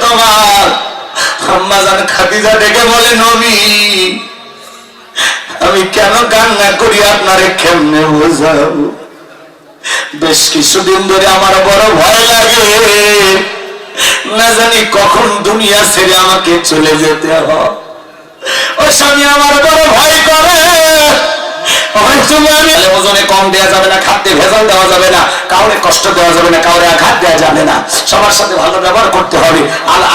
তোমার। আম্মা জান খাদিজা ডেকে বলে, নবী আমি কেন কান্না করি আপনারে কেমনে বোঝাবো? বেশ কিছুদিন ধরে আমার বড় ভয় লাগে, না জানি কখন দুনিয়া ছেড়ে আমাকে চলে যেতে হয়। ও স্বামী আমার বড় ভয় করে। ওজনে কম দেওয়া যাবে না, খাদ্যে ভেজাল দেওয়া যাবে না, কাউরে কষ্ট দেওয়া যাবে না, কাউরে আঘাত দেওয়া যাবে না, সবার সাথে ভালো ব্যবহার করতে হবে,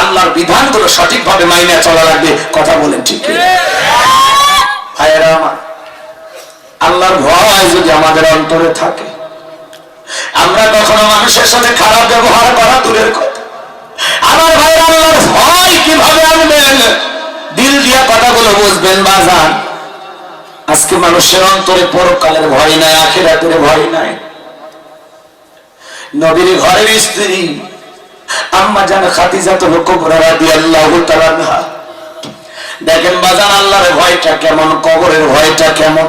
আল্লাহর বিধানগুলো সঠিকভাবে মাইনে চলা লাগবে। কথা বলেন ঠিক? ভাইয়েরা আমার, আল্লাহর ভয় যদি আমাদের অন্তরে থাকে, আমরা কখনো মানুষের সাথে খারাপ ব্যবহার করা দূরের কথা। আমার ভাইয়েরা, আল্লাহর ভয় কিভাবে আনবেন? দিল দিয়া কথাগুলো বুঝবেন বাজান। আজকে মানুষের অন্তরে পরকালের ভয় নাই, আখিরাতের ভয় নাই। নবীর ঘরের স্ত্রী আম্মা জান খাদিজা কুবরা রাদিয়াল্লাহু তাআলা আনহা, দেখেন বাজান আল্লাহর ভয়টা কেমন, কবরের ভয়টা কেমন।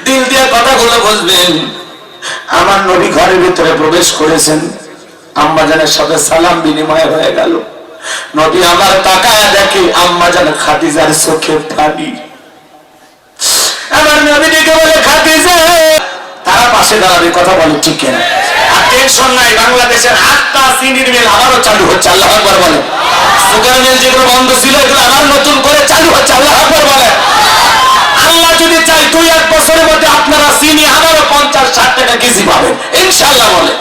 দিল দিয়ে কথাগুলো বুঝবেন। আমার নবী ঘরের ভিতরে প্রবেশ করেছেন, আম্মা জানের সাথে সালাম বিনিময় হয়ে গেল। নবী আমার তাকায় দেখে আম্মা জান খাদিজার চোখে পানি। আমার নবী ডেকে বলে, খাদিজা। তারা পাশে দাঁড়াবে, কথা বলে ঠিক কিনা? আর টেনশন নাই, বাংলাদেশের 8টা চিনির মিল আবারও চালু হচ্ছে। আল্লাহু আকবার বলে। সুগার মিল যেগুলো বন্ধ ছিল এগুলো আবার নতুন করে চালু হচ্ছে। আল্লাহু আকবার বলে। আল্লাহ যদি চাই 2-1 বছরের মধ্যে আপনারা চিনি আবারও 50-60 টাকা কেজি পাবেন ইনশাআল্লাহ বলে।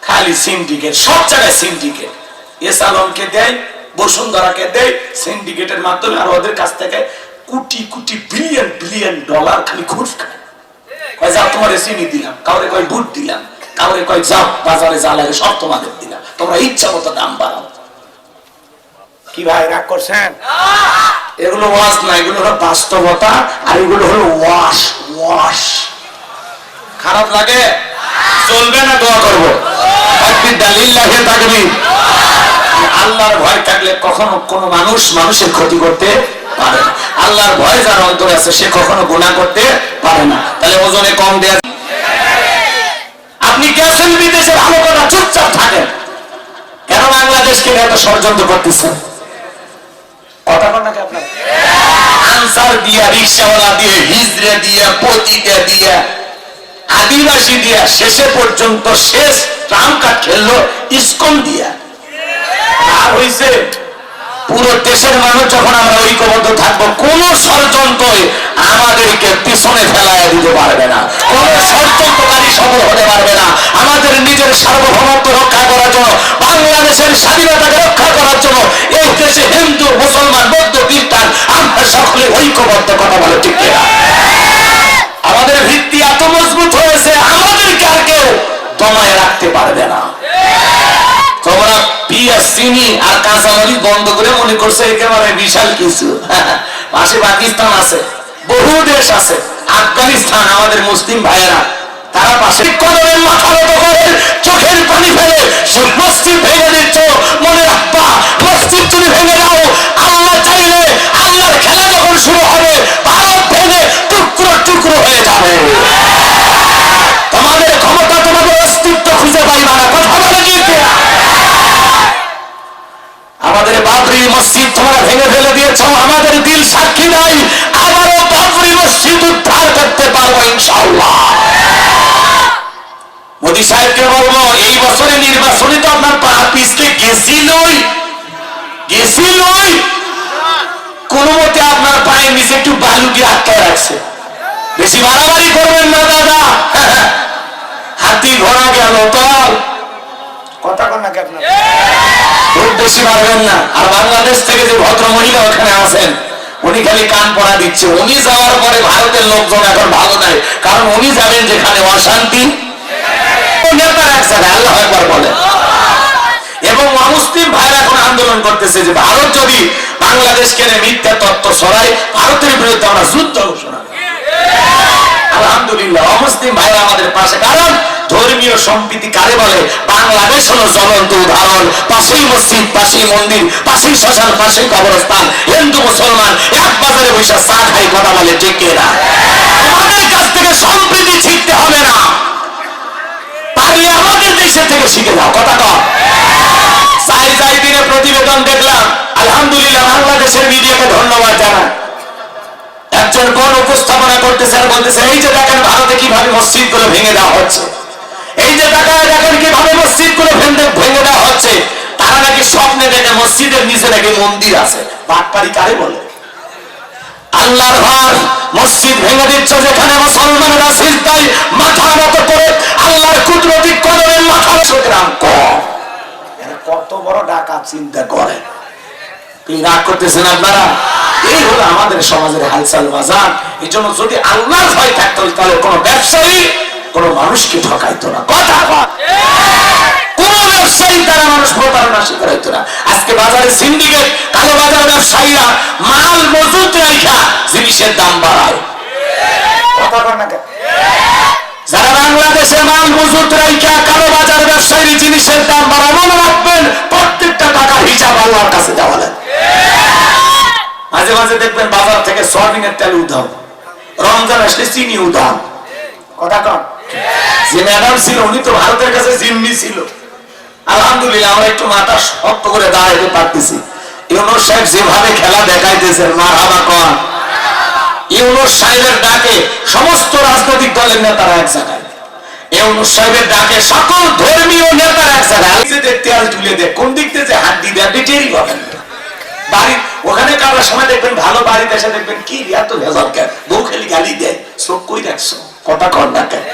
খালি সিন্ডিকেট, সব জায়গায় সিন্ডিকেট। এসালমকে দেয়, বসুন্ধরাকে দেয়, সিন্ডিকেটের মাধ্যমে আর ওদের কাছ থেকে crore crore billion billion dollar খালি ঘুষ খায়। কয় যাও তোমার চিনি দিলাম, কাউরে কয় দুধ দিলাম, কাউরে কয় যাও বাজারে যা লাগে সব তোমাদের দিলাম, তোমরা ইচ্ছা মতো দাম বাড়াও। কি ভাই রাগ করছেন? এগুলো ওয়াশ না, এগুলো হলো বাস্তবতা, আর এগুলো হলো ওয়াশ। ওয়াশ খারাপ লাগে? চলবে না, দোয়া করবো। আল্লাহর ভয় থাকলে কখনো কোনো মানুষ মানুষের ক্ষতি করতে পারে না। আল্লাহর ভয় যার অন্তরে আছে সে কখনো গুনাহ করতে পারে না। তাহলে ওজনে কম দেয়া। আপনি গেছেন বিদেশে, ভালো কথা, চুপচাপ থাকেন। কেন বাংলাদেশকে এত ষড়যন্ত্র করতেছেন? কথা বল নাকি আপনার? আনসার দিয়া, রিক্সাওয়ালা দিয়ে, হিজড়ে দিয়া, পতিতে দিয়া, আদিবাসী দিয়া, শেষে পর্যন্ত শেষ ট্রাম কার্ড খেললো ইসকন দিয়া। আর হইছে পুরো দেশের মানুষ যখন আমরা ঐক্যবদ্ধ থাকবো, কোন ষড়যন্ত্রই আমাদেরকে পিছনে ফেলাইয়া দিতে পারবে না, কোন ষড়যন্ত্রকারী সফল হতে পারবে না। আমাদের নিজের সার্বভৌমত্ব রক্ষা করার জন্য, বাংলাদেশের স্বাধীনতাকে রক্ষা করার জন্য এই দেশে হিন্দু, মুসলমান, বৌদ্ধ, খ্রিস্টান আমরা সকলে ঐক্যবদ্ধ। কথা বলে ঠিক কিনা? আমাদের ভিত্তি এত মজবুত হয়েছে, আমাদেরকে আর কেউ দমায় রাখতে পারবে না। তোমরা পিঁয়াজ, চিনি আর কাঁচামরিচ বন্ধ করে মনে করছে একেবারে বিশাল কিছু। পাশে পাকিস্তান আছে, বহু দেশ আছে, আফগানিস্তান, আমাদের মুসলিম ভাইয়েরা, তারা পাশে কদমের মাথা নত করে চোখের পানি ফেলে মসজিদ ভেঙে দিচ্ছ। মনে রাখবা, মসজিদ যদি ভেঙে দাও, আল্লাহ চাইলে আল্লাহর খেলা যখন শুরু হবে, ভারত ভেঙে টুকরো টুকরো হয়ে যাবে। তোমাদের ক্ষমতা, তোমাদের অস্তিত্ব খুঁজে পাইবা না। কথা বলে কি? আমাদের বাবরি মসজিদ তোমরা ভেঙে ফেলে দিয়েছ, আমাদের দিল সাক্ষী নাই, আবারও বাবরি মসজিদ উদ্ধার করতে পারবো ইনশাআল্লাহ। মোদী সাহেবকে বলবো, এই বছরে নির্বাচনে তো আপনার পিছকে গেছিলই, কোন মতে আপনার পায়ের নিচে একটু বালু দিয়ে আটকায় রাখছে। বেশি বাড়াবাড়ি করবেন না দাদা, হাতি ঘোড়া গেল তল। কথা কন নাকি আপনার? খুব বেশি মারবেন না। আর বাংলাদেশ থেকে যে ভদ্র মহিলা ওখানে আছেন, উনি খালি কান পড়া দিচ্ছে। উনি যাওয়ার পরে ভারতের লোকজন এখন ভালো নাই, কারণ উনি জানেন যেখানে অশান্তি নেতার এক জায়গায়। আল্লাহু আকবার বলে। এবং অমুসলিম ভাইরা এখন আন্দোলন করতেছে যে ভারত যদি বাংলাদেশকে মিথ্যা তত্ত্ব ছড়ায়, ভারতের বিরুদ্ধে আমরা যুদ্ধ ঘোষণা। আলহামদুলিল্লাহ অমুসলিম ভাইরা আমাদের পাশে, কারণ ধর্মীয় সম্প্রীতি কারে বলে? বাংলাদেশ হলো জ্বলন্ত উদাহরণ। পাশেই মসজিদ, পাশেই মন্দির, পাশেই শ্মশান, পাশেই কবরস্থান, হিন্দু মুসলমান এক বাজারে বসে চা খাই। কথা বলে ঠিক কিনা? আমাদের কাছ থেকে সম্প্রীতি শিখতে হবে না, পারলে আমাদের দেশের থেকে শিখে যাও। কথা কর। বাংলাদেশের মিডিয়াকে ধন্যবাদ জানাই। একজন কোন উপস্থাপনা করতেছে আর বলতেছে এই যে দেখেন ভারতে কিভাবে মসজিদ গুলো ভেঙে দেওয়া হচ্ছে, এই যে দেখেন কিভাবে মসজিদ গুলো ভেঙে দেওয়া হচ্ছে। তারা নাকি স্বপ্নে দেখে মসজিদের নিচে নাকি মন্দির আছে। বাটপারি কারে বলে? আল্লাহর ঘর মসজিদ ভেঙে দিচ্ছ যেখানে মুসলমানেরা সিজদায় মাথা নত করে আল্লাহর কুদরতি কদমে মাথা গ্রাম কম। কত বড় ডাকাত চিন্তা করে, রাগ করতেছেন আপনারা? এই হলো আমাদের সমাজের হালচাল বাজার। এই জন্য যদি আল্লাহর ভয় থাকতো তাহলে কোন ব্যবসায়ী কোন মানুষকে ঠকাইতো না। কথা কোন ব্যবসায়ী তারা মানুষ প্রতারণা শিকার হইতো না। আজকে বাজারে সিন্ডিকেট কালো বাজার ব্যবসায়ীরা মাল মজুত রাখা জিনিসের দাম বাড়ায়। কথা বল না কেন? যারা বাংলাদেশে মাল মজুত রাখা কালো বাজার ব্যবসায়ী জিনিসের দাম বাড়ায়, মনে রাখবেন প্রত্যেকটা টাকার হিসাব আল্লাহর কাছে দেওয়া লাগে। মাঝে মাঝে দেখবেন বাজার থেকে সয়াবিনের তেল উধাও, রমজান আসলে চিনি উধাও। কথা কন? যে ম্যাডাম ছিল উনি তো ভারতের কাছে জিম্মি ছিল। আলহামদুলিল্লাহ আমরা একটু মাথা শক্ত করে দাঁড়াইতে পারতেছি। ইউনূস সাহেব যেভাবে খেলা দেখাইতেছেন, মারহাবা কন। ইউনূস সাহেবের ডাকে সমস্ত রাজনৈতিক দলের নেতারা এক জায়গায়, ইউনূস সাহেবের ডাকে সকল ধর্মীয় নেতারা এক জায়গায়। তেল তুলে দেয়, কোন দিক থেকে হাত দিয়ে দেয় আপনি টেরই পাবেন। বাড়ি ওখানে কারোর সময় দেখবেন ভালো বাড়িতে এসে দেখবেন কি এত ভেজাল কেন, বউ খেলি গালি দেয়, চোখ কই রাখছো? কথা কর না কেন?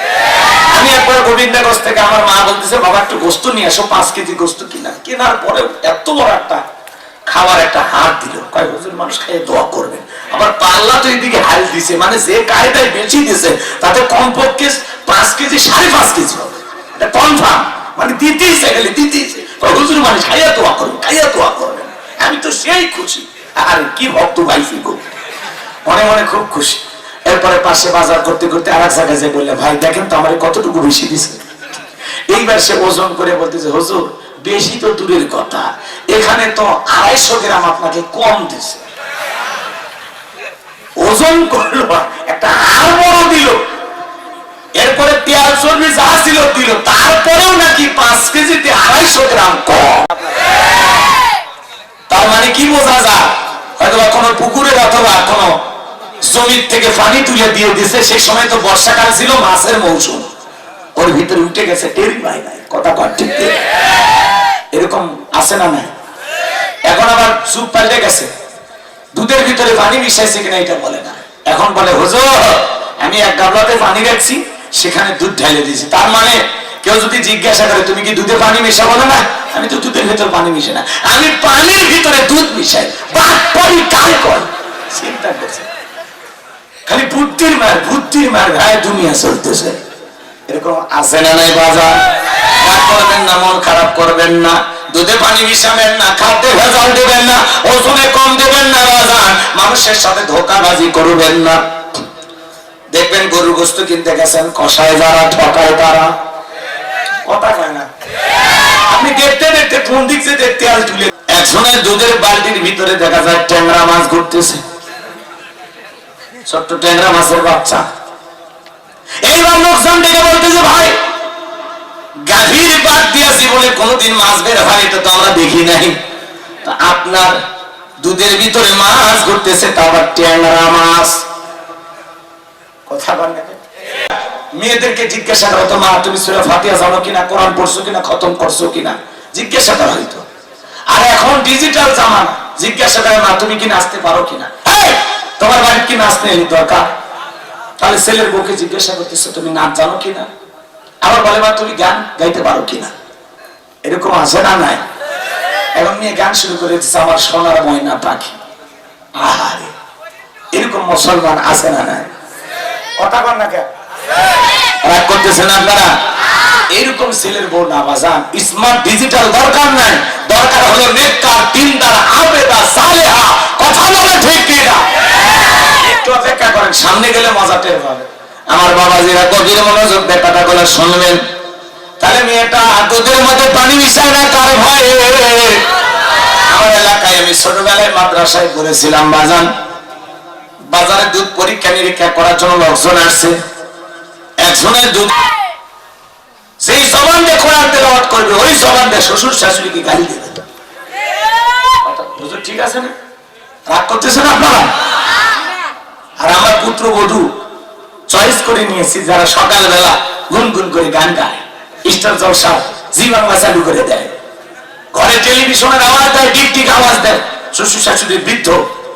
আমি একবার গোবিন্দগঞ্জ থেকে আমার মা বলতেছে বাবা একটু গোস্ত নিয়ে আসো, 5 কেজি গোস্ত কেনার পরে এত বড় একটা খাবার একটা হাত দিল। কয় হুজুর মানুষ খেয়ে দোয়া করবেন। আবার পাল্লা তো এইদিকে হাল দিছে, মানে যে কায়দায় বেশি দিছে তাতে কমপক্ষে 5 কেজি 5.5 কেজি হবে, এটা কনফার্ম। মানে দিতেইছে গেলে দিতেইছে। হুজুর মানুষ খাইয়া দোয়া করবেন, খাইয়া দোয়া করবেন। আমি তো সেই খুশি, আর কি ভক্ত পাইছি গো, মনে মনে খুব খুশি। এরপরে পাশে বাজার করতে করতে আর এক জায়গায় যে বললে ভাই দেখেন তো আমার কতটুকু বেশি দিছে। এইবার সে ওজন করে বলতেছে হুজুর বেশি তো দূরের কথা, এখানে তো 250 গ্রাম আপনাকে কম দিছে। ওজন করলো একটা আর বড় দিল, এরপরে তেল চর্বি যা ছিল দিল, তারপরেও নাকি 5 কেজিতে 250 গ্রাম কম। তার মানে কি বোঝা যায়? হয়তো কোনো পুকুরের অথবা কোনো জমির থেকে পানি তুলে দিয়ে দিছে। সেই সময় তো বর্ষাকাল ছিল, মাছের মৌসুম, ওর ভিতরে উঠে গেছে, টেরি পায় নাই। কথা কর ঠিক? এরকম আছে না নাই? এখন আবার চুপ পাল্টে গেছে, দুধের ভিতরে পানি মিশাইছে কিনা এটা বলে না, এখন বলে হুজুর আমি এক গামলাতে পানি রাখছি সেখানে দুধ ঢেলে দিয়েছি। তার মানে কেউ যদি জিজ্ঞাসা করে তুমি কি দুধে পানি মিশা, বলে না আমি তো দুধের ভিতরে পানি মিশে না, আমি পানির ভিতরে দুধ মিশাই। বাটপারি কারে কর? চিন্তা করছে, খালি বুদ্ধির মার গায়ে দুনিয়া চলতেছে। এরকম আছে না নাই বাজার? রাগ করবেন না, মন খারাপ করবেন না, দুধে পানি মিশাবেন না, খাদ্যে ভেজাল দেবেন না, ওজনে কম দেবেন না বাজার, মানুষের সাথে ধোঁকাবাজি করবেন না। দেখবেন গরুর গোস্ত কিনতে গেছেন, কষায় যারা ঠকায় তারা। কথা কয় না? আপনি দেখতে দেখতে কোন দিক থেকে দেখতে আল তুলে একজনের দুধের বালতির ভিতরে দেখা যায় ট্যাংরা মাছ ঘুরতেছে, ছোট্ট ট্যাংরা মাছের বাচ্চা। এইবার লোকজন ডেকে বলতেছে ভাই গাভীর বাদ দিয়া জীবনে কোনোদিন মাছ বের হয় এটা তো আমরা দেখি নাই, আপনার দুধের ভিতরে মাছ ঘুরতেছে, তা আবার ট্যাংরা মাছ। কথা বল না? মেয়েদেরকে জিজ্ঞাসা করা হতো মা তুমি সূরা ফাতিহা জানো কিনা, কোরআন পড়ছো কিনা, খতম করছো কিনা, জিজ্ঞাসা করা হইতো। আর এখন ডিজিটাল জামানা, জিজ্ঞাসা করে মা তুমি কি নাচতে পারো কিনা, তোমার বাড়ির কি নাচতে দরকার? তাহলে ছেলের বউকে জিজ্ঞাসা করতেছো তুমি নাচ জানো কিনা, আবার বলে মা তুমি গান গাইতে পারো কিনা। এরকম আছে না নাই? এখন নিয়ে গান শুরু করে দিচ্ছে আমার সোনার ময়না পাখি। আহারে, এরকম মুসলমান আছে না নাই? কথা বল না কেন? রাগ করতেছেন আপনারা? এরকম ছেলের বউ না বাজান, স্মার্ট ডিজিটাল দরকার নাই, দরকার হলো নেককার দিনদার আবেদা সালেহা। কথা বলে ঠিক কিনা? একটু অপেক্ষা করেন, সামনে গেলে মজা টের পাবে। আমার বাবাজিরা গভীর মনোযোগ দিয়ে কথাগুলো শুনবেন। তাহলে মেয়েটা দুধের মধ্যে পানি মিশায় না কার ভয়ে? আমার এলাকায় আমি ছোটবেলায় মাদ্রাসায় পড়েছিলাম বাজান, বাজারে দুধ পরীক্ষা নিরীক্ষা করার জন্য লোকজন আসছে, একজনের দুধ সেই জবান দিয়ে কোরআন তেলাওয়াত করবে, ওই জবান দিয়ে শ্বশুর শাশুড়িকে গালি দেবে। হুজুর ঠিক আছে না? রাগ করতেছেন আপনারা? আর আমার পুত্রবধূ চয়েস করে নিয়েছি যারা সকালবেলা গুনগুন করে গান গায়, স্টার জলসা জি বাংলা চালু করে দেয়, ঘরে টেলিভিশনের আওয়াজ দেয়, টিকটিক আওয়াজ দেয়, শ্বশুর শাশুড়ি বৃদ্ধ,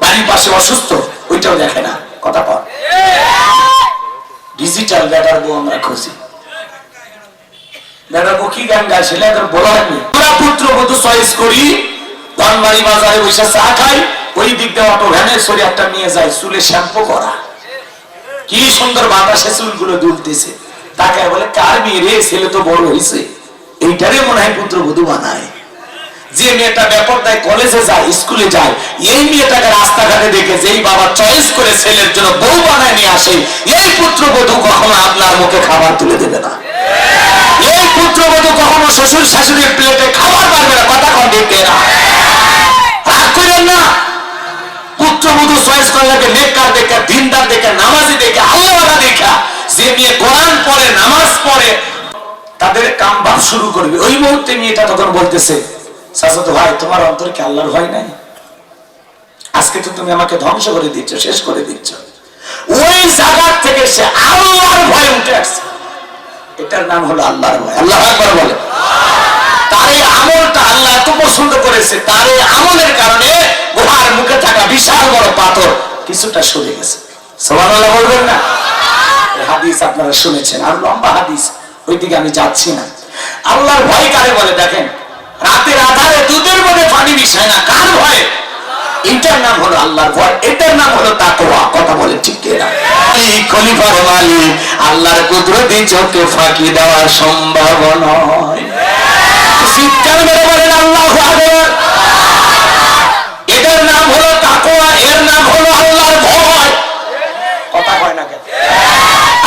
বাড়ির পাশে অসুস্থ, ওইটাও দেখে না। কথা বল। ডিজিটাল ব্যাটার বউ আমরা খুঁজি। ব্যাটার বউ কি গান গায় সেটা এখন বলা হয়নি। আমরা পুত্রবধূ চয়েস করি, ধনবাড়ি বাজারে বসে চা খাই, ওই দিক দিয়ে অটো ভ্যানে সরি একটা নিয়ে যায় চুলে শ্যাম্পু করা, কি সুন্দর বাতাসে চুলগুলো দুলতেছে, তাকে বলে কার মেয়ে রে, ছেলে তো বড় হয়েছে। এইটারে মনে হয় পুত্রবধূ বানায়। যে মেয়েটা ব্যাপারটায় কলেজে যায়, স্কুলে যায়, এই মেয়েটাকে রাস্তাঘাটে দেখে যেই বাবা চয়েস করে ছেলের জন্য বউ বানায় নিয়ে আসে, এই পুত্রবধূ কখনো আপনার মুখে খাবার তুলে দেবে না। এই পুত্রবধূ কখনো শ্বশুর শাশুড়ির প্লেটে খাবার পারবে না। কথা কন দেখতে না, রাগ করেন না। পুত্রবধূ চয়েস করলে নেককার দেখে, দিনদার দেখে, নামাজি দেখে, আল্লাহওয়ালা দেখা, যে মেয়ে কোরআন পড়ে, নামাজ পড়ে, তাদের কাম বাপ শুরু করবে। ওই মুহূর্তে মেয়েটা তখন বলতেছে, চাচাতো ভাই তোমার অন্তরে কি আল্লাহর ভয় নাই? আজকে তো তুমি আমাকে ধ্বংস করে দিচ্ছ, শেষ করে দিচ্ছ। ওই জায়গা থেকে সে আল্লাহর ভয় উঠে আসছে। এটার নাম হলো আল্লাহর ভয়। আল্লাহ আকবার বলে। তার এই আমলটা আল্লাহ এত পছন্দ করেছে, তার এই আমলের কারণে গুহার মুখে থাকা বিশাল বড় পাথর কিছুটা সরে গেছে। সুবহানাল্লাহ বলবেন না? হাদিস আপনারা শুনেছেন, আর লম্বা হাদিস, ওইদিকে আমি যাচ্ছি না। আল্লাহর ভয় কারে বলে দেখেন, রাতের আধারে দুধের মধ্যে পানি মিশায় না, কার ভয়? এটার নাম হলো আল্লাহর ভয়, এটার নাম হলো তাকওয়া। কথা বলে ঠিক কিনা? এই খলিফার মালিক আল্লাহর কুদরতি চোখে ফাঁকি দেওয়া সম্ভব নয়। চিৎকার মেরে বলেন আল্লাহু আকবার। এটার নাম হলো তাকওয়া, এর নাম হলো আল্লাহর ভয়। কথা কয় না কেন?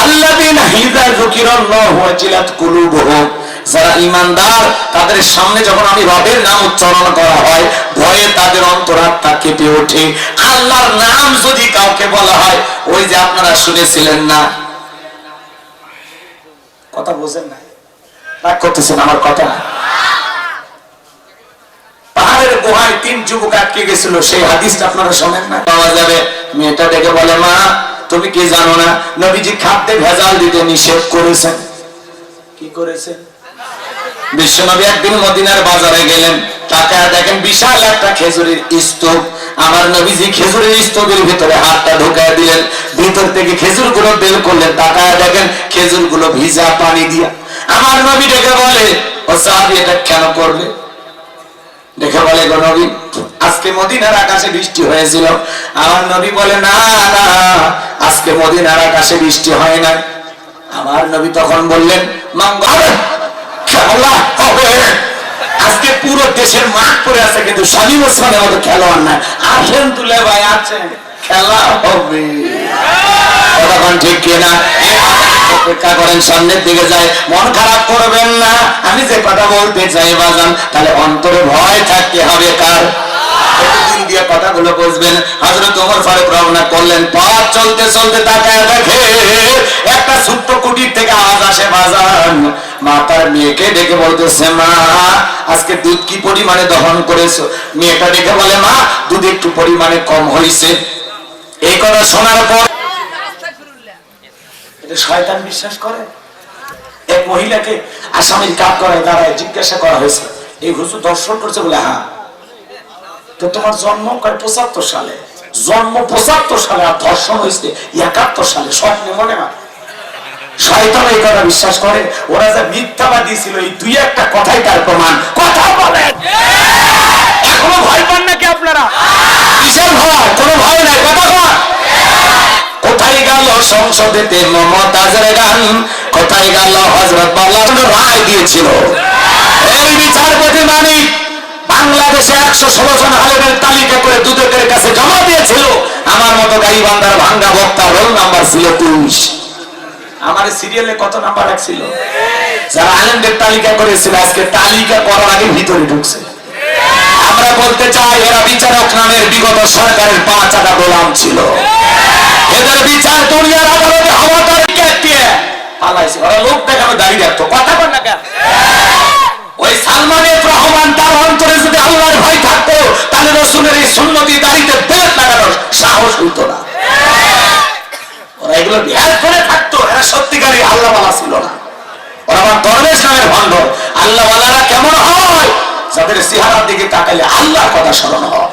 আল্লাযীনা ইযা যুকিরাল্লাহু ওয়াজিলাত কুলুবুহুম, যারা ঈমানদার তাদের সামনে যখন আমি রবের নাম উচ্চারণ করা হয়, ভয়ে তাদের অন্তরাত্মা কেঁপে ওঠে। আল্লাহর নাম যদি কাউকে বলা হয়, ওই যে আপনারা শুনেছিলেন না, কথা বোঝেন না, রাগ করতেছেন আমার কথা? পাহাড়ের গুহায় 3 যুবক আটকে গেছিল, সেই হাদিসটা আপনারা শোনেন না? পাওয়া যাবে। মেয়েটা ডেকে বলে, মা তুমি কি জানো না নবীজি খাদ্যে ভেজাল দিতে নিষেধ করেছেন? কি করেছেন? বিশ্বনবী একদিন মদিনার বাজারে গেলেন, তাকায় দেখেন বিশাল একটা খেজুরের স্তূপ। আমার নবীজি খেজুরের স্তূপের ভিতরে হাতটা ঢুকায় দিলেন, ভিতর থেকে খেজুর গুলো বের করলেন, তাকায় দেখেন খেজুর গুলো ভিজা পানি দিয়া। আমার নবী ডেকে বলে, ও সাহাবী এটা কেন করবে? দেখে বলে, গো নবী আজকে মদিনার আকাশে বৃষ্টি হয়েছিল। আমার নবী বলে, না না আজকে মদিনার আকাশে বৃষ্টি হয় না। আমার নবী তখন বললেন, মঙ্গল খেলা হবে। আজকে পুরো দেশের মাঠ পড়ে আছে, কিন্তু শামীম ওসমানের মতো খেলোয়াড় নাই। আসেন তুলে ভাই, আছেন, খেলা হবে। তখন ঠিক কিনা? অপেক্ষা করেন, সামনের দিকে যায়। মন খারাপ করবেন না, আমি যে কথা বলতে চাই বাজান, তাহলে অন্তরে ভয় থাকতে হবে কার? প্রতিদিন দিয়ে কথাগুলো বুঝবেন। হযরত ওমর ফারুক রওনা করলেন, পথ চলতে চলতে তাকায় দেখে একটা ছোট্ট কুটির থেকে আওয়াজ আসে, বাজান। মা তার মেয়েকে ডেকে বলতেছে, মা আজকে দুধ কি পরিমাণে দহন করেছো? মেয়েটা ডেকে বলে, মা দুধ একটু পরিমাণে কম হয়েছে। এই কথা শোনার পর এটা শয়তান বিশ্বাস করে। এক মহিলাকে আসামির কাঠ করায় দাঁড়ায় জিজ্ঞাসা করা হয়েছে, এই হুজুর দর্শন করছে বলে, হ্যাঁ। তো তোমার জন্ম 75 সালে, জন্ম 75 সালে, আর ধর্ষণ হয়েছে 71 সালে, স্বপ্নে মনে হয়? শয়তান এই কথা বিশ্বাস করে। ওরা যে মিথ্যাবাদী ছিল, এই 2-1টা কথাই তার প্রমাণ। কথা বলেন, এখনো ভয় পান নাকি আপনারা? কিসের ভয়? কোনো ভয় নাই। কথা বল। কোথায় গেল সংসদেতে মমতাজের গান? কোথায় গেল হযরত বালাল রায় দিয়েছিল? এই বিচারপতি মানিক বাংলাদেশে 116 জন আলেমের তালিকা করে দুদকের কাছে জমা দিয়েছিল। আমার মতো গাইবান্ধার ভাঙ্গা বক্তা রোল নাম্বার ছিল 23। আমার সিরিয়ালে কত নাম্বার রাখছিল? যারা আলেমদের তালিকা করেছিল, আজকে তালিকা করার আগে ভিতরে ঢুকছে। আমরা বলতে চাই, এরা বিচারক নামের বিগত সরকারের 5 টাকা গোলাম ছিল। এদের বিচার দুনিয়ার আদালতে হওয়া তারিখে দিয়ে পালাইছে। ওরা লোক দেখানো দাঁড়িয়ে রাখতো। কথা বল না কেন? ওই সালমান এফ রহমান, তার অন্তরে যদি আল্লাহর ভয় থাকতো, তাহলে রাসূলের এই সুন্নতি দাঁড়িতে বেদ আল্লাহওয়ালা ছিল না, ওরা আমার দরবেশ নামের ভণ্ড। আল্লাহওয়ালারা কেমন হয়? যাদের চেহারার দিকে তাকাইলে আল্লাহর কথা স্মরণ হয়।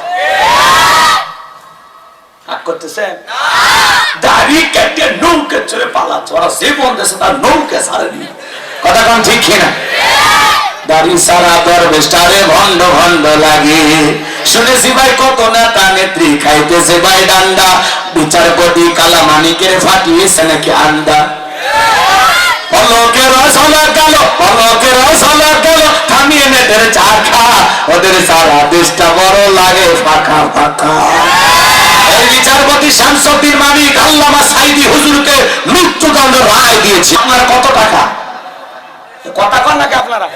করতেছেন দাড়ি কেটে নৌকে চলে পালাচ্ছে, ওরা জীবন দেশে তার নৌকে ছাড়েনি। কথা কোন ঠিক কিনা? দাড়ি সারা দরবেশটারে ভণ্ড ভণ্ড লাগে। শুনেছি ভাই কত নেতা নেত্রী খাইতেছে ভাই ডান্ডা, বিচারপতি কালা মানিকের ফাটিয়েছে নাকি আন্ডা। পলকের রসলা গেল, পলকের রসলা গেল, থামিয়ে নেটের চাখা, ওদের সারা দেশটা বড় লাগে ফাঁকা ফাঁকা। এই বিচারপতি শামসুদ্দিন মানিক আল্লামা সাইদি হুজুরকে মৃত্যুদণ্ড রায় দিয়েছে। আপনারা কত টাকা কথা কন নাকি আপনারা?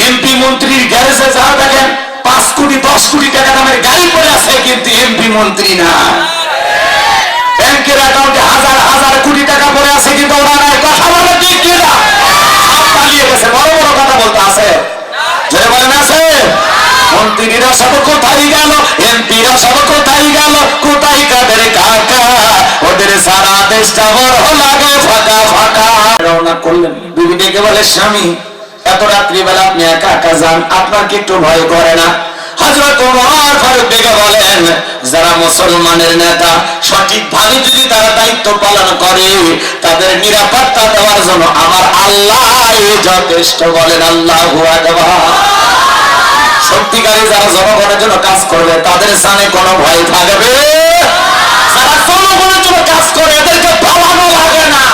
এমপি মন্ত্রীর গ্যারেজে যা দেখেন 5 কোটি 10 কোটি টাকা দামের গাড়ি পড়ে আছে, কিন্তু এমপি মন্ত্রী না। ব্যাংকের অ্যাকাউন্টে হাজার হাজার কোটি টাকা পড়ে আছে, কিন্তু ওরা নাই। কথা বলে ঠিক কি না? সব পালিয়ে গেছে। বড় বড় কথা বলতে আছে, জোরে বলেন আছে? মন্ত্রীরা সব কোথায় গেল, এমপিরা সব কোথায় গেল, কোথায় কাদের কাকা, ওদের সারা দেশটা বড় লাগে ফাঁকা ফাঁকা। রওনা করলেন, বিবি ডেকে বলে স্বামী এত রাত্রিবেলা আপনি একা একা যান, আপনার কি একটু ভয় করে না? হযরত ওমর ফারুক ডেকে বলেন যারা মুসলমানের নেতা সঠিকভাবে যদি তারা দায়িত্ব পালন করে, তাদের নিরাপত্তা দেওয়ার জন্য আমার আল্লাহই যথেষ্ট। বলেন আল্লাহু আকবার। সত্যিকারী যারা জনগণের জন্য কাজ করবে তাদের সামনে কোনো ভয় থাকবে? যারা জনগণের জন্য কাজ করে এদেরকে পালানো লাগে না।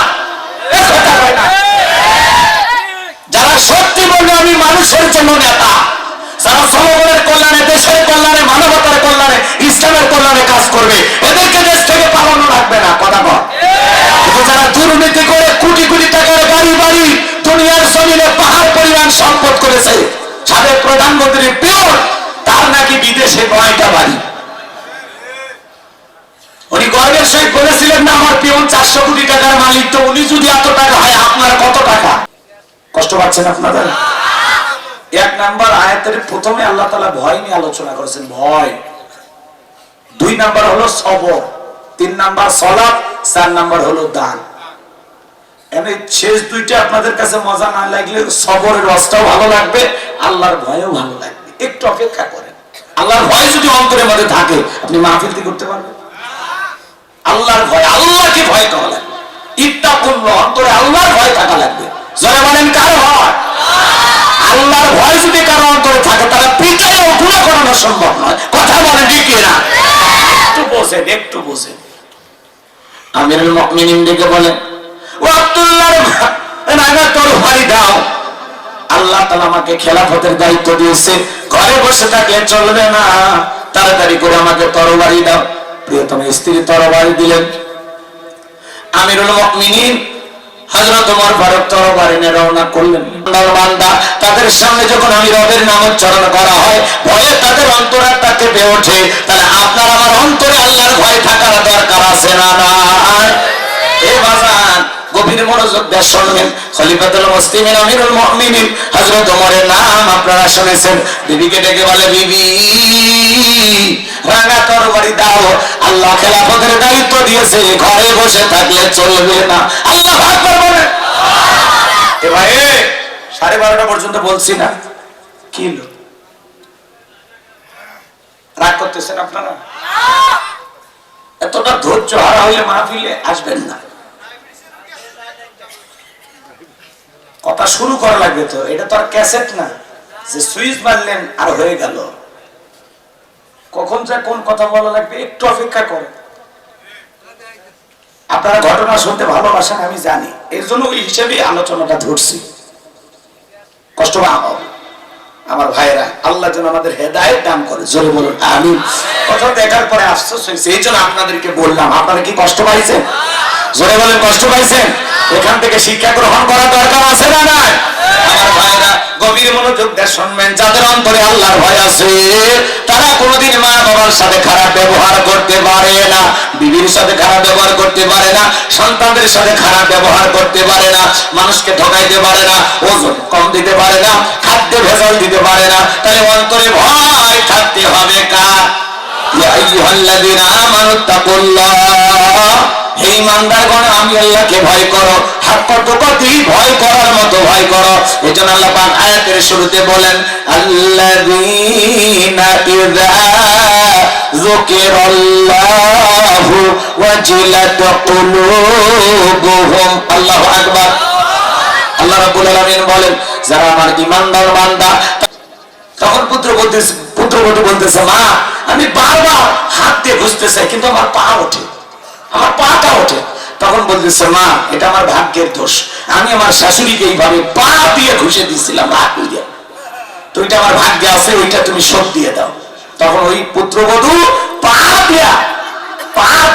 যারা সত্যি বলবে আমি মানুষের জন্য নেতা, যারা জনগণের কল্যাণে, দেশের কল্যাণে, মানবতার কল্যাণে, ইসলামের কল্যাণে কাজ করবে, এদেরকে দেশ থেকে পালানো লাগবে না। কথা কর। কিন্তু যারা দুর্নীতি করে কোটি কোটি টাকার গাড়ি বাড়ি দুনিয়ার জমিনে পাহাড় পরিমাণ সম্পদ করেছে, সাবেক প্রধানমন্ত্রীর পিয়ন তার নাকি বিদেশে 9টা বাড়ি। উনি গর্বের সহিত বলেছিলেন না আমার পিয়ন 400 কোটি টাকার মালিক, তো উনি যদি এত টাকা হয় আপনার কত টাকা? কষ্ট পাচ্ছেন আপনারা? 1 নাম্বার আয়াতের প্রথমে আল্লাহ তাআলা ভয় নিয়ে আলোচনা করেছেন, ভয়। 2 নাম্বার হলো সবর, 3 নাম্বার সালাত, 4 নাম্বার হলো দান। এমনি শেষ 2টা আপনাদের কাছে মজা না লাগলে সবরের রসটাও ভালো লাগবে, আল্লাহর ভয়ও ভালো লাগবে। একটু অপেক্ষা করেন। আল্লাহর ভয় যদি অন্তরের মধ্যে থাকে আপনি মাহফিল কি করতে পারবেন? আল্লাহর ভয়, আল্লাহকে ভয় করা লাগবে। ইত্তাকুল্লাহ, অন্তরে আল্লাহর ভয় থাকা লাগবে। যারা বলেন কার ভয়? আল্লাহর ভয় যদি কারো অন্তরে থাকে তাহলে পিটাইও গুনাহ করানো সম্ভব নয়। কথা বলেন ঠিক কি না? একটু বসেন, একটু বসেন। আমিরুল মুমিনিন ডেকে বলেন ও আব্দুল্লাহর রাঙা তরবারি দাও। আল্লাহ তাআলা আমাকে খেলাফতের দায়িত্ব দিয়েছে, ঘরে বসে থাকলে চলবে না, তাড়াতাড়ি করে আমাকে তরবারি দাও। প্রিয়তম স্ত্রী তরবারি দিলেন। আমিরুল মুমিনিন হযরত ওমর ফারুক তরবারি নিয়ে রওনা করলেন। বান্দা তাদের সামনে যখন আমি রবের নাম উচ্চারণ করা হয়, ভয়ে তাদের অন্তরাত্মা কেঁপে ওঠে। তাহলে আপনার আমার অন্তরে আল্লাহর ভয় থাকার দরকার আছে না নাই? এ বাজান গভীর মনোযোগ দিয়ে শুনবেন। খলিফাতুল মুসলিমিন আমিরুল মুমিনিন হযরত ওমরের নাম আপনারা শুনেছেন। বিবিকে ডেকে বলে বিবি রাঙা তরবারি দাও, আল্লাহ খেলাফতের দায়িত্ব দিয়েছে, ঘরে বসে থাকলে চলবে না। আল্লাহু আকবার বলেন। এ ভাই 12:30 পর্যন্ত বলছি না, কি হলো? রাগ করতেছেন আপনারা? এতটা ধৈর্য হারা হলে মাহফিলে আসবেন না। কথা শুরু করা লাগবে তো, এটা তো আর ক্যাসেট না যে সুইচ মারলেন আর হয়ে গেল। কখন যা কোন কথা বলা লাগবে একটু অপেক্ষা করেন। আপনারা ঘটনা শুনতে ভালোবাসেন আমি জানি, এর জন্য ওই হিসেবে আলোচনাটা ধরছি। কষ্ট পাবো আমার ভাইরা, আল্লাহ যেন আমাদের হেদায়েত দান করে। জোরে বলুন আমিন। কথা দেখার পরে আফসোস হয়েছে, এই জন্য আপনাদেরকে বললাম। আপনারা কি কষ্ট পাইছেন? জোরে বলেন কষ্ট পাইছেন? এখান থেকে শিক্ষা গ্রহণ করা দরকার আছে না নাই? আমার ভাইরা গভীর মনোযোগ দিয়ে শুনবেন। যাদের অন্তরে আল্লাহর ভয় আছে তারা কোনোদিন মা বাবার সাথে খারাপ ব্যবহার করতে পারে না, বিবির সাথে খারাপ ব্যবহার করতে পারে না, সন্তানদের সাথে খারাপ ব্যবহার করতে পারে না, মানুষকে ঠকাইতে পারে না, ওজন কম দিতে পারে না, খাদ্যে ভেজাল দিতে পারে না। তাহলে অন্তরে ভয় থাকতে হবে কার? ইয়া আইয়ুহাল্লাযীনা আমানুত্তাকুল্লাহ, হে ঈমানদারগণ আমি আল্লাহকে ভয় করো, হাক্কা তুকাতিহি, ভয় করার মতো ভয় করো। এজন্য আল্লাহ পাক আয়াতের শুরুতে বলেন আল্লাযীনা ইযা যুকিরাল্লাহু ওয়াজিলাত কুলুবুহুম। আল্লাহু আকবার। আল্লাহ রাব্বুল আলামিন বলেন যারা আমার ঈমানদার বান্দা, তখন পুত্রবধূ বলতেছে মা আমি বারবার হাত দিয়ে ঘুষতে চাই কিন্তু আমার পা ওঠে, আমার পাটা ওঠে। তখন বলতেছে মা এটা আমার ভাগ্যের দোষ, আমি আমার শাশুড়িকে এইভাবে পা দিয়ে ঘুষে দিয়েছিলাম হাত দিয়ে, তো এটা আমার ভাগ্যে আছে, ওইটা তুমি শোধ দিয়ে দাও। তখন ওই পুত্রবধূ পা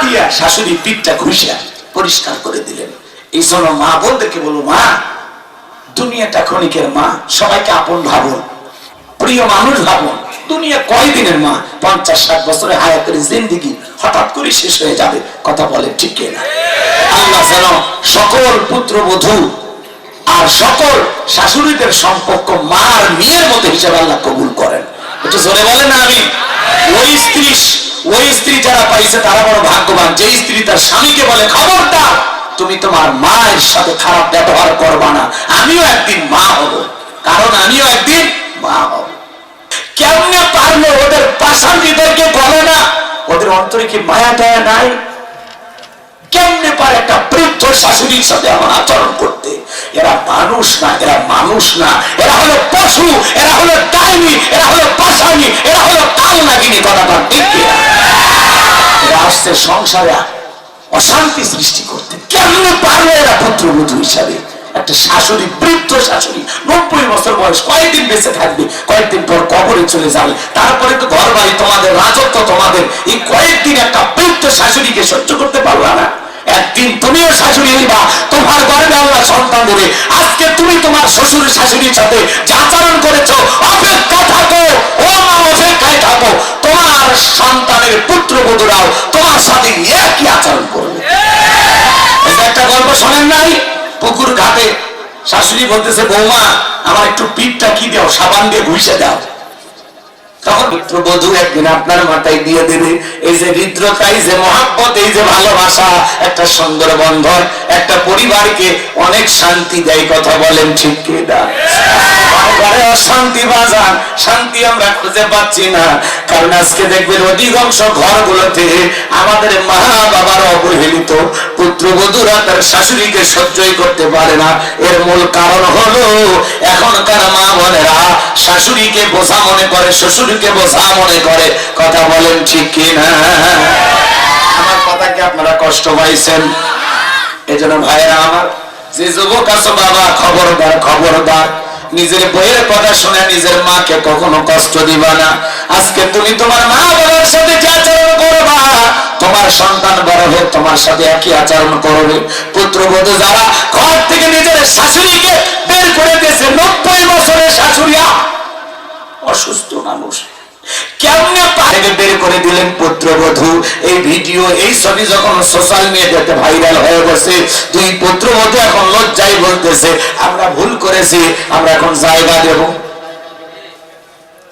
দিয়া শাশুড়ি পিঠটা ঘুষে পরিষ্কার করে দিলেন। এই জন্য মা বলতে বলো মা দুনিয়াটা ক্ষণিকের মা, সবাইকে আপন ভাবুন, প্রিয় মানুষ ভাবুন। দুনিয়া কয়দিনের মা, 50-60 বছরের হায়াতের জিন্দেগি হঠাৎ করে শেষ হয়ে যাবে। কথা বলে ঠিক কিনা? আল্লাহ যেন সকল পুত্রবধূ আর সকল শাশুড়িদের সম্পর্ক মা আর মেয়ের মতো হিসাবে আল্লাহ কবুল করেন। একটু জোরে বলেন না আমি। ওই স্ত্রী যারা পাইছে তারা বড় ভাগ্যবান, যে স্ত্রী তার স্বামীকে বলে খবরদার তুমি তোমার মায়ের সাথে খারাপ ব্যবহার করবা না, আমিও একদিন মা হব, কারণ আমিও একদিন মা হব। কেমনে পারলো ওদের পাশান্তিদেরকে বলে না? ওদের অন্তরে কি মায়া দয়া নাই? কেমনে পারে একটা বৃদ্ধ শাশুড়ির সাথে আমার আচরণ করতে? এরা মানুষ না, এরা মানুষ না, এরা হলো পশু, এরা হলো ডাইনি, এরা হলো পাশানি, এরা হলো কাল নাগিনী। কথাটা ঠিক কিনা? এরা আসছে সংসারে অশান্তি সৃষ্টি করতে। কেমনে পারলো এরা পুত্রবধূ হিসাবে? একটা শাশুড়ি, বৃদ্ধ শাশুড়ি, 90 বছর বয়স, কয়েকদিন বেঁচে থাকবে, কয়েকদিন পর কবরে চলে যাবে, তারপরে তো ঘর বাড়ি তোমাদের, রাজত্ব তোমাদের। এই কয়েকদিন একটা বৃদ্ধ শাশুড়িকে সহ্য করতে পারবা না? একদিন তুমিও শাশুড়ি হইবা, তোমার ঘরে আল্লাহ সন্তান দেবে। আজকে তুমি তোমার শ্বশুর শাশুড়ির সাথে যে আচরণ করেছো, অপেক্ষা থাকো ও মা, অপেক্ষায় থাকো, তোমার সন্তানের পুত্রবধূরাও তোমার সাথে একই আচরণ করবে। একটা গল্প শোনেন নাই? পুকুর ঘাটে শাশুড়ি বলতেছে বৌমা আমার একটু পিঠটা কি দাও, সাবান দিয়ে ঘুষে দাও। তখন পুত্রবধূ একদিন আপনার মাথায় দিয়ে দেবে। এই যে হৃদ্রতা, এই যে মহাব্বত, এই যে ভালোবাসা, একটা সুন্দর বন্ধন একটা পরিবারকে অনেক শান্তি দেয়। কথা বলেন ঠিক কি না? ঘরে অশান্তি বাজান, শান্তি আমরা খুঁজে পাচ্ছি না। কারণ আজকে দেখবেন অধিকাংশ ঘরগুলোতে আমাদের মা বাবার অবহেলিত পুত্রবধূরা তার শাশুড়িকে সহ্যই করতে পারে না। এর মূল কারণ হলো এখনকার মা বোনেরা শাশুড়িকে বোঝা মনে করে, শ্বশুরকে বোঝা মনে করে। কথা বলেন ঠিক কিনা? আমার কথা কি আপনারা কষ্ট পাইছেন? এজন্য ভাইরা আমার, যে যুবক আছো বাবা, খবরদার খবরদার, নিজের বইয়ের কথা শুনে নিজের মাকে কখনো কষ্ট দিবা না। আজকে তুমি তোমার মা বাবার সাথে যে আচরণ করবা, তোমার সন্তান বড় হয়ে তোমার সাথে একই আচরণ করবে। পুত্রবধূ যারা ঘর থেকে নিজের শাশুড়িকে বের করে দিয়েছে, 90 বছরের শাশুড়িয়া, অসুস্থ মানুষ, কেমনে পারে বের করে দিলেন পুত্রবধূ। এই ভিডিও, এই ছবি যখন সোশ্যাল মিডিয়াতে ভাইরাল হয়ে গেছে, দুই পুত্রবধূ এখন লজ্জায় বলতেছে আমরা ভুল করেছি, আমরা এখন জায়গা দেব।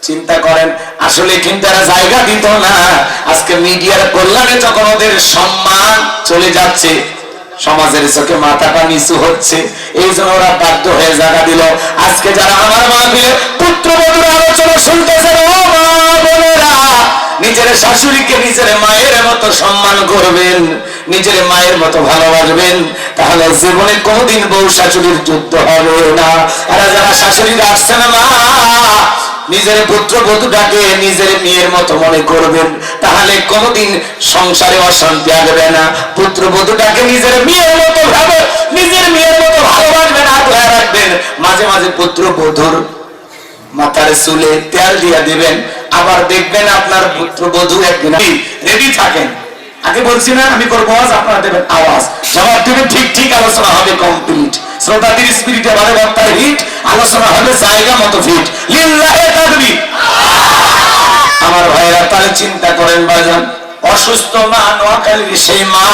চিন্তা করেন, আসলে কিন্তু এরা জায়গা দিত না। আজকে মিডিয়ার কল্যাণে যখন ওদের সম্মান চলে যাচ্ছে, সমাজের চোখে মাথাটা নিচু হচ্ছে, এই জন্য ওরা বাধ্য হয়ে জায়গা দিল। আজকে যারা আমার মাহফিলে পুত্রবধূর আলোচনা শুনতেছেন, ও মা বোনেরা, নিজের শাশুড়িকে নিজের মায়ের মতো সম্মান করবেন, নিজের মায়ের মতো ভালোবাসবেন, তাহলে জীবনে কোনদিন বউ শাশুড়ির যুদ্ধ হবে না। এরা যারা শাশুড়িরা আসছে না, মা নিজের পুত্রবধূটাকে নিজের মেয়ের মতো মনে করবেন, তাহলে কোনদিন সংসারে অশান্তি আসবে না। পুত্রবধূটাকে নিজের মেয়ের মতো ভাবে, নিজের মেয়ের মতো ভালোবাসবেন, আগলে রাখবেন। মাঝে মাঝে পুত্রবধূর মাথার চুলে তেল দিয়ে দিবেন, আবার দেখবেন আপনার পুত্রবধূ একদিন রেডি থাকেন। আগে বলছি না আমি করবো আওয়াজ, আপনারা দেবেন আওয়াজ, জবাব দেবেন ঠিক ঠিক, আলোচনা হবে কমপ্লিট। শ্রোতাদের স্পিরিটে ভালো বক্তার হিট, আলোচনা হবে জায়গা মতো ফিট। লিল্লাহে তাকবীর। আমার ভাইরা, তাহলে চিন্তা করেন বাজান, অসুস্থ মা, নোয়াখালীর সেই মা,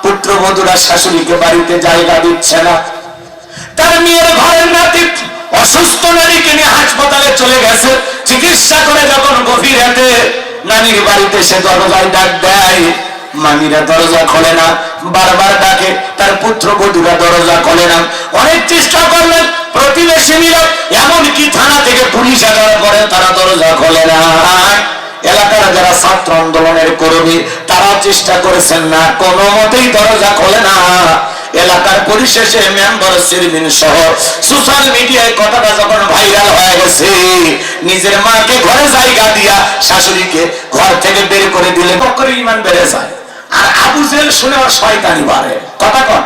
পুত্রবধূরা শাশুড়িকে বাড়িতে জায়গা দিচ্ছে না। তার মেয়ের ঘরের নাতি অসুস্থ নারীকে নিয়ে হাসপাতালে চলে গেছে। চিকিৎসা করে যখন গভীর রাতে নানির বাড়িতে সে দরজায় ডাক দেয়, মামিরা দরজা খোলে না, বারবার ডাকে, তার পুত্রবধূরা দরজা খোলে না। অনেক চেষ্টা করলেন, প্রতিবেশী মিলে, এমনকি থানা থেকে পুলিশ আসার পরে তারা দরজা খোলে না। এলাকার যারা ছাত্র আন্দোলনের কর্মী তারা চেষ্টা করেছেন না, কোনো মতেই দরজা খোলে না। এলাকার পরিশেষে মেম্বার চেয়ারম্যান সহ সোশ্যাল মিডিয়ায় কথাটা যখন ভাইরাল হয়ে গেছে, নিজের মাকে ঘরে জায়গা দিয়া শাশুড়িকে ঘর থেকে বের করে দিলে বকরে ঈমান বেড়ে যায়। আর আবু জেহেল শুনে আর শয়তানি বাড়ে। কথা কন,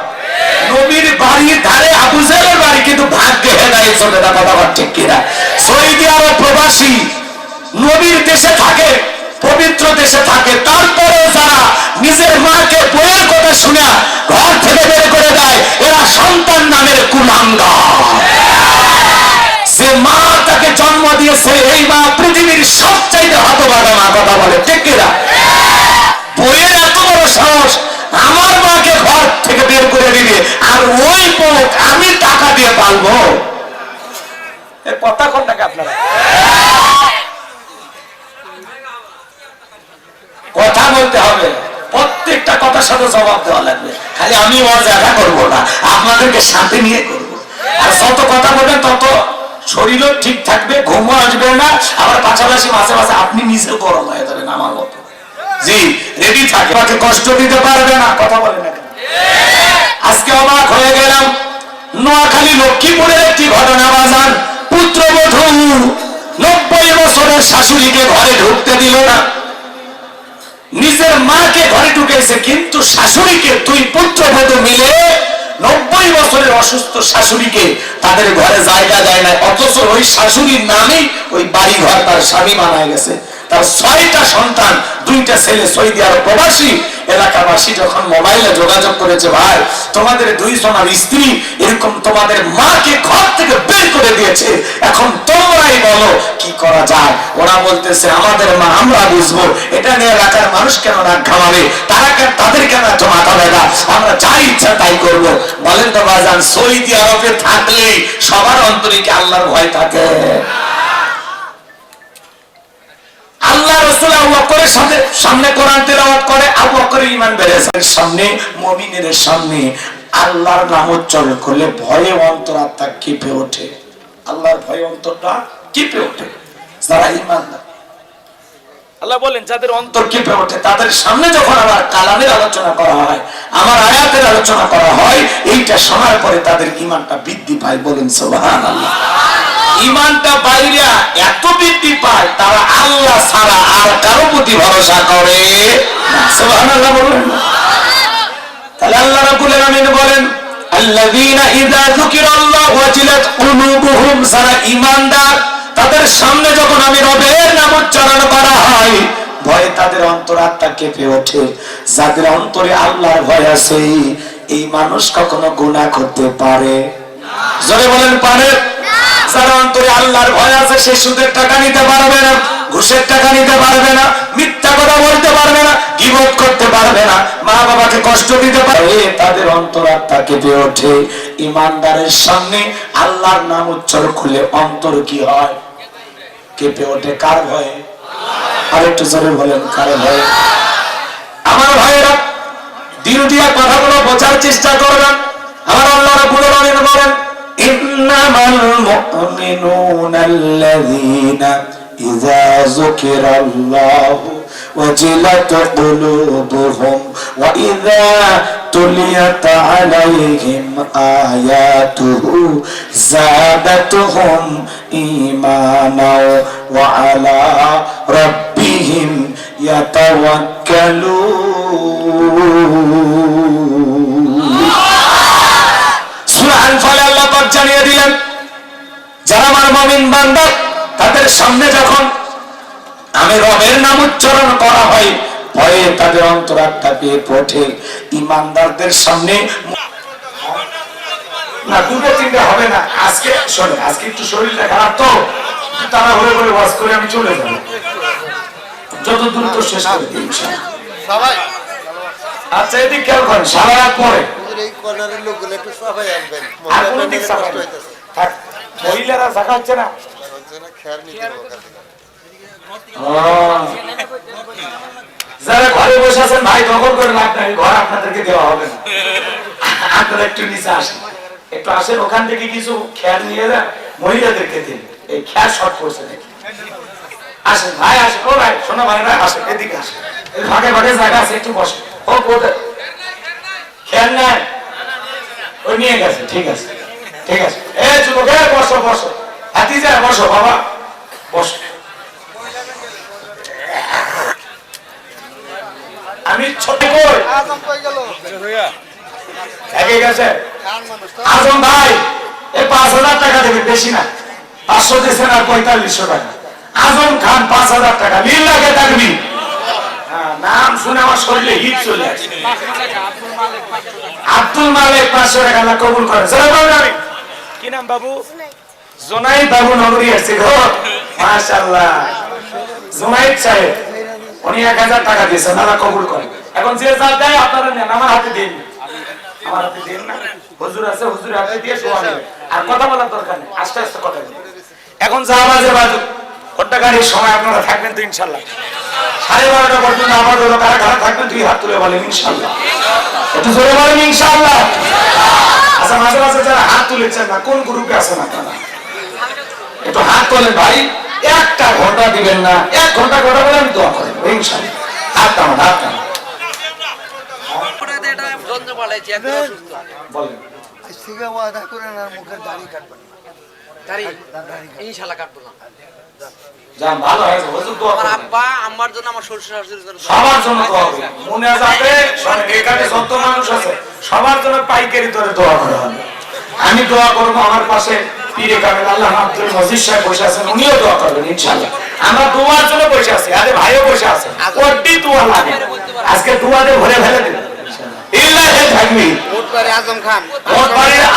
নবীর বাড়ির ধারে আবু জেহেলের বাড়ি, কিন্তু ভাগ্যে হেদায়েত চলে না। কথা বল ঠিক কিনা? সৌদি আরব প্রবাসী নবীর দেশে থাকে, পবিত্র দেশে থাকে, তারপরে যারা নিজের মাকে বইয়ের কথা শুনে ঘর থেকে বের করে দেয়, এরা সন্তান নামের কুলাঙ্গার। যে মা তাকে জন্ম দিয়েছে, এই মা পৃথিবীর সবচাইতে হতভাগা মা। কথা বলে ঠিক কিনা? বইয়ের এত বড় সাহস, আমার মাকে ঘর থেকে বের করে দিবে, আর ওই পোক আমি টাকা দিয়ে পালবো। এর কথা কোনটাকে আপনারা কথা বলতে হবে, প্রত্যেকটা কথার সাথে জবাব দেওয়া লাগবে। খালি আমি মজা করবো না, আপনাদেরকে সাথে নিয়ে করবো। আর যত কথা বলবেন তত শরীরও ঠিক থাকবে, ঘুমও আসবে না, আবার পাশাপাশি মাঝে মাঝে আপনি নিজেও গরম হয়ে যাবেন আমার মতো। জি, রেডি থাকে, আমাকে কষ্ট দিতে পারবে না। কথা বলে না কেন? আজকে অবাক হয়ে গেলাম, নোয়াখালী লক্ষ্মীপুরের একটি ঘটনা বাজান। পুত্রবধূ 90 বছরের শাশুড়িকে ঘরে ঢুকতে দিল না, নিজের মাকে ঘরে ঢুকেছে, কিন্তু শাশুড়িকে, দুই পুত্রবধূ মিলে 90 বছরের অসুস্থ শাশুড়িকে তাদের ঘরে জায়গা দেয় না। অথচ ওই শাশুড়ির নামেই ওই বাড়ি ঘর তার স্বামী বানায় গেছে। তার 6টা সন্তান, 2টা ছেলে সৌদি আরব প্রবাসী। এলাকাবাসী যখন মোবাইলে যোগাযোগ করেছে, ভাই তোমাদের 2 জনের স্ত্রী এরকম তোমাদের মাকে ঘর থেকে বের করে দিয়েছে, এখন তোমরাই বলো কি করা যায়। ওরা বলতেছে আমাদের মা আমরা বুঝবো, এটা নিয়ে এলাকার মানুষ কেন নাক ঘামাবে, তাদের কেন এত মাথা ব্যথা, আমরা যা ইচ্ছা তাই করবো। বলেন তো বাজান, সৌদি আরবে থাকলে সবার অন্তরে কি আল্লাহর ভয় থাকে? আল্লাহ রাসূল আবু বকরের সামনে কোরআন তেলাওয়াত করে, আবু বকরের ঈমান বেড়ে যায়। সামনে মুমিনের সামনে আল্লাহর নাম উচ্চারণ করলে ভয়ে অন্তরাত্মা কেঁপে ওঠে। আল্লাহর ভয়ে অন্তরটা কেঁপে ওঠে। যারা ঈমানদার, আল্লাহ বলেন যাদের অন্তর কেঁপে ওঠে, তাদের সামনে যখন আমার কালামের আলোচনা করা হয়, আমার আয়াতের আলোচনা করা হয়, এইটা শোনার পরে তাদের ঈমানটা বৃদ্ধি পায়। বলেন সুবহানাল্লাহ। ঈমানটা বাইরে এত বৃদ্ধি পায়, তারা আল্লাহ ছাড়া আর কারো প্রতি ভরসা করে না। সুবহানাল্লাহ বলেন। তাহলে আল্লাহ রাব্বুল আলামিন বলেন, আল্লাযীনা ইযা যুকিরাল্লাহু ওয়াজিলাত কুলুবুহুম, যারা ঈমানদার, তাদের সামনে যখন আমি রবের নাম উচ্চারণ করা হয়, ভয়ে তাদের অন্তরাত্মা কেঁপে ওঠে। যাদের অন্তরে আল্লাহর ভয় আছে, এই মানুষ কখনো গুনাহ করতে পারে না। জোরে বলেন পারে না। যার অন্তরে আল্লাহর ভয় আছে, সে সুদের টাকা নিতে পারবে না, ঘুষের টাকা নিতে পারবে না, মিথ্যা কথা বলতে পারবে না, গীবত করতে পারবে না, মা বাবাকে কষ্ট দিতে পারবে। তাদের অন্তরাত্মা কেঁপে ওঠে। ঈমানদারের সামনে আল্লাহর নাম উচ্চারণ করলে অন্তর কি হয়? কেঁপে ওঠে। কার ভয়ে? আরেকটু জোরে বলেন, কার ভয়ে? আমার ভাইয়েরা, দিল দিয়া কথাগুলো বোঝার চেষ্টা করবেন। আমার আল্লাহ রাব্বুল আলামিন বলেন, ইন্নামাল মুমিনুনাল্লাযীনা ইযা যুকিরাল্লাহু ওয়াজিলাত কুলুবুহুম ওয়া ইযা তুলিয়াত আলাইহিম আয়াতুহু যাদাতুহুম ঈমানাও ওয়া আলা রাব্বিহিম ইয়াতাওয়াক্কালুন। সূরা আনফালে আল্লাহ পাক জানিয়ে দিলেন, যারা আমার মুমিন বান্দা, তাদের সামনে যখন আমি রবের নাম উচ্চারণ করা হয়, ভয়ে তাদের অন্তরাত্মা কেঁপে ওঠে। ঈমানদারদের সামনে না, 2-3টা হবে না। আজকে শোনে, আজকে একটু শরীরটা খারাপ, তো তারা হয়ে বলে ওয়াজ করে আমি চলে যাব, যত দ্রুত শেষ করে দিই সবাই। আচ্ছা, এদিক খেয়াল করেন, সারা রাত পরে মহিলারা জায়গা হচ্ছে না, যারা ঘরে বসে আছেন ভাই দখল করে লাভ নাই, ঘর আপনাদেরকে দেওয়া হবে না। আপনারা একটু নিচে আসেন, একটু আসেন, ওখান থেকে কিছু খেয়াল নিয়ে যান, মহিলাদেরকে দিন। এই খেয়াল শর্ট করছে নাকি? আসেন ভাই, আসেন। ও ভাই শোনো ভাইরা, আসেন এদিকে আসেন, ভাগে ভাগে জায়গা আছে, একটু বসে। ও খেয়াল নাই, ওই নিয়ে গেছে। ঠিক আছে, ঠিক আছে। এ যুবক, বসো বসো, হাতি যায়, বসো বাবা, বসো। আমি ছোট আজম ভাই, এই 5,000 টাকা দেবে, বেশি না। 500 দিয়েছেন আর 4500 টাকা। আজম খান 5,000 টাকা। মিল লাগে থাকবি, নাম শুনে আমার শরীরে হিট চলে আসে। আব্দুল মালিক 500 টাকা আল্লাহ কবুল করে। আমি কি নাম বাবু? জোনাইদ বাবু নগরী আসছে গো, মাশাআল্লাহ। জোনাইদ সাহেব উনি 1000 টাকা দিয়েছেন, আল্লাহ কবুল করে। এখন যে যা দেয় আপনারা নেন, আমার হাতে দিন, আমার হাতে দিন না। হুজুর আছে, হুজুর হাতে দিয়ে শোয়া নেবে। আর কথা বলার দরকার নেই, আস্তে আস্তে কথা বলুন। এখন যা বাজে বাজুক, ঘন্টাখানিক সময় আপনারা থাকবেন তো ইনশাল্লাহ। 12:30 পর্যন্ত আবার হলো, কারা কারা থাকবেন 2 হাত তুলে বলেন ইনশাল্লাহ। একটু জোরে বলেন ইনশাল্লাহ। আচ্ছা, মাঝে মাঝে যারা হাত তুলেছেন না, কোন গ্রুপে আছেন আপনারা? একটু হাত তোলেন ভাই। 1 ঘন্টা দিবেন না, 1 ঘন্টা কথা বলে আমি দোয়া করেন ইনশাল্লাহ। হাত টামান, হাত টামান। সবার জন্য পাইকারি ধরে দোয়া করা হবে। আমি দোয়া করবো, আমার পাশে পীরে কামেল আল্লাহ আব্দুল মজিদ সাহেব বসে আছেন, উনিও দোয়া করবেন ইনশাআল্লাহ। আমরা দোয়ার জন্য বসে আছি, আরে ভাইও বসে আছে, কোটি দোয়া লাগে। আজকে দোয়াতে ভরে ফেলে দিন ইল্লাহি থাকবি। আজম খান,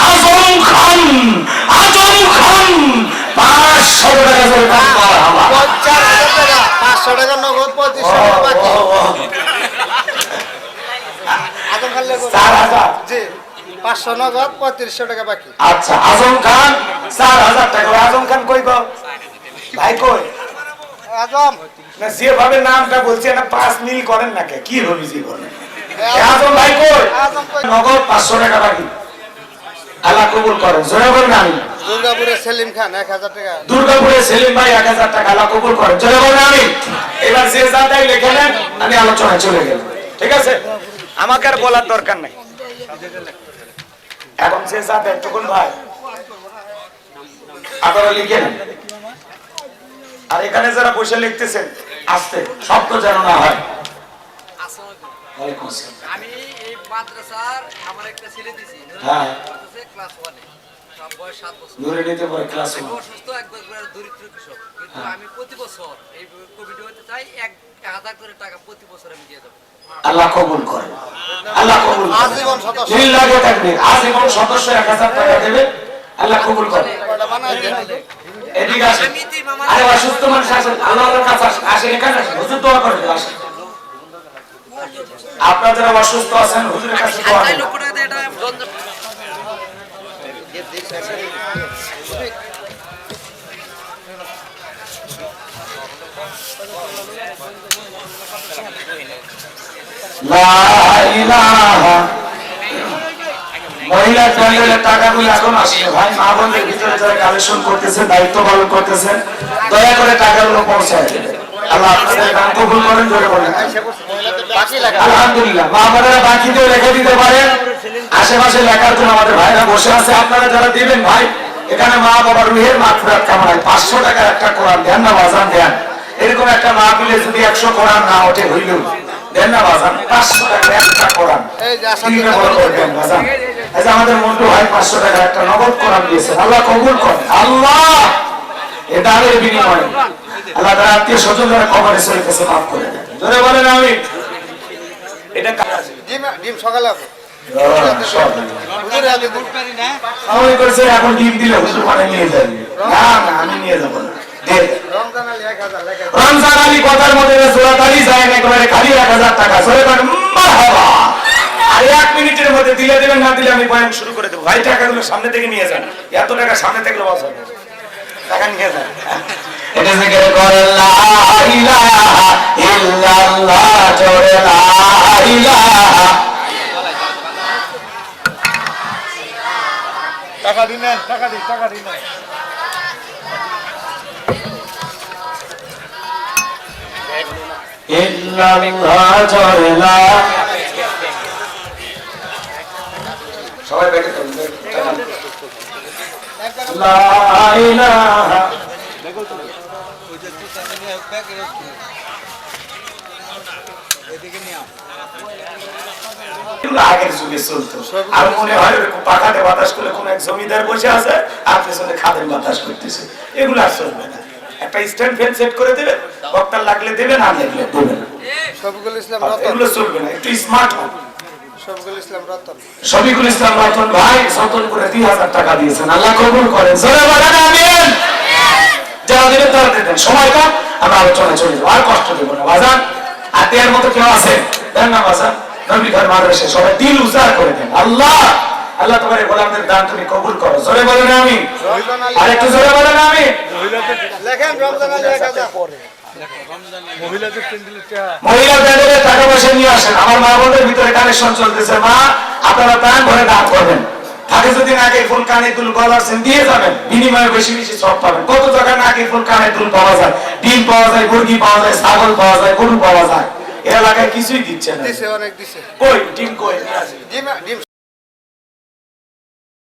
আজম খান, আজম খান 500 টাকা করে মারহাবা। 500 টাকা নগদ, 2500 টাকা বাকি। আজম খান লেখো 4000। জি, 500 নগদ, 3500 টাকা বাকি। আচ্ছা, আজম খান 4000 টাকা। আজম খান কই গো ভাই, কই আজম? না, যেভাবে নামটা বলছি না, 5 মিল করেন না কে, কি হবি জীবনে? আজম ভাই কই? আজম কই? নগদ 500 টাকা বাকি, আল্লাহ কবুল করেন। জোরে বলেন আমিন। দুর্গাপুরের সেলিম খান 1000 টাকা। দুর্গাপুরের সেলিম ভাই 1000 টাকা, আল্লাহ কবুল করেন। জোরে বলেন আমিন। এবার যে জায়গায় লিখে নেন, আমি আলোচনায় চলে গেলাম, ঠিক আছে? আমাকে আর বলার দরকার নাই। এখন যে জায়গায় টুকুন ভাই আপনারা লিখে নেন। আর এখানে যারা বসে লিখতেছেন, আস্তে, শব্দ যেন না হয়। আমি এই মাদ্রাসার আমার একটা ছেলে দিছি, হ্যাঁ, ক্লাস 1 এ, বয়স 7 বছর। ধরে নিতে পারে ক্লাস 1। অসুস্থ, একবার দরিদ্র কৃষক, কিন্তু আমি প্রতি বছর এই কমিটি হতে চাই 1000 করে টাকা প্রতি বছর আমি দিয়ে দেব। আল্লাহ কবুল করে, আল্লাহ কবুল করে। আজীবন সদস্য, লিল্লাহি তাকবীর। আজীবন সদস্য 1000 টাকা দেবে, আল্লাহ কবুল করে। এদিকে আসেন। আরে অসুস্থ মানুষ আসেন, আল্লাহর কাছে আসেন, এখানে আসেন, হুজুর দোয়া করবে। আসেন, আপনারা যারা অসুস্থ আছেন, হুজুরের কাছে দোয়া করবেন। লা ইলাহা। মহিলা ক্যান্ডেলের টাকাগুলো এখন আসছে ভাই, মা বোনদের ভিতরে যারা কালেকশন করতেছে, দায়িত্ব পালন করতেছেন, দয়া করে টাকাগুলো পৌঁছায় দেবেন। আল্লাহ আপনাদের দান কবুল করেন। জোরে বলেন আলহামদুলিল্লাহ। মা বোনেরা বাকি দিয়ে রেখে দিতে পারেন, আশেপাশে লেখার জন্য আমাদের ভাইরা বসে আছে। আপনারা যারা দিবেন ভাই, এখানে মা বাবার রুহের মাগফিরাত কামনায় 500 টাকার একটা কোরআন দেন না, বাজান দেন। এরকম একটা মাহফিলে যদি 100 কোরআন না ওঠে হইলেও দেন না বাজান, 500 টাকার একটা কোরআন দেন বাজান। এই যে আমাদের মন্টু ভাই 500 টাকার একটা নগদ কোরআন দিয়েছেন, আল্লাহ কবুল করেন। আল্লাহ এ দানের বিনিময়ে আল্লাহ তার আত্মীয় স্বজন যারা কবরে চলে গেছে মাফ করে দেন। জোরে বলেন আমিন। এটা কাজ ডিম সকালে হবে। আমি করেছে এখন ডিম দিলে হুজুর মানে নিয়ে যাবে। না না, আমি নিয়ে যাবো না। রমজান আলী কথার মধ্যে জোড়াতালি যায় না, একেবারে খালি 1000 টাকা। জোরে বলেন মারহাবা। আর 1 মিনিটের মধ্যে দিলে দেবেন, না দিলে আমি বয়ান শুরু করে দেবো। ভাই টাকাগুলো সামনে থেকে নিয়ে যান, এত টাকা সামনে থেকে লস হবে, টাকা নিয়ে যান। এটা জিকির করেন লা ইলাহা ইল্লাল্লাহ, জোরে লা ইলাহা। টাকা দিন, টাকা দিন, টাকা দিন। ইল্লাল্লাহ, জোরে লা। সবাই ব্যাগে লা ইলাহা। আগের যুগে চলতো, আর মনে হয় পাখাতে বাতাস করে কোন এক জমিদার বসে আছে আর পেছনে খাদের বাতাস করতেছে, এগুলো আর চলবে না। একটা স্ট্যান্ড ফ্যান সেট করে দেবেন, বক্তার লাগলে দেবেন, আর লাগলে দেবেন, শফিকুল ইসলাম রতন, এগুলো চলবে না। একটু স্মার্ট হন। শফিকুল ইসলাম রতন, শফিকুল ইসলাম রতন ভাই সতন করে 2000 টাকা দিয়েছেন, আল্লাহ কবুল করেন। জোরে বলেন আমিন। যারা দেবেন তারা দেবেন, সময় কম, আমরা আলোচনা চলে যাবো, আর কষ্ট দেবো না। বাজান আর দেওয়ার মতো কেউ আছে? দেন না বাজান, নবী ঘর মাদ্রাসা সবাই দিল উজাড় করে দেন। আল্লাহ আল্লাহ তোমার গোলামদের দান তুমি কবুল করো। জোরে বলেন আমিন। আর একটু জোরে বলেন আমিন। লেখেন রমজান আলী 1000 মহিলা ব্যান্ডের টাকা পয়সা নিয়ে আসেন, আমার মা বোনদের ভিতরে কানেকশন চলতেছে। মা আপনারা দান ভরে দান করবেন, থাকে যদি নাকে ফুল কানে দুল গলার সেন দিয়ে যাবেন, বিনিময়ে বেশি বেশি সব পাবেন। কত টাকা নাকে ফুল কানে দুল পাওয়া যায়, ডিম পাওয়া যায়, মুরগি পাওয়া যায়, ছাগল পাওয়া যায়, গরু পাওয়া যায়। এ এলাকায় কিছুই দিচ্ছে না। দিছে, অনেক দিছে। কই ডিম কই নিয়ে আসেন। ডিম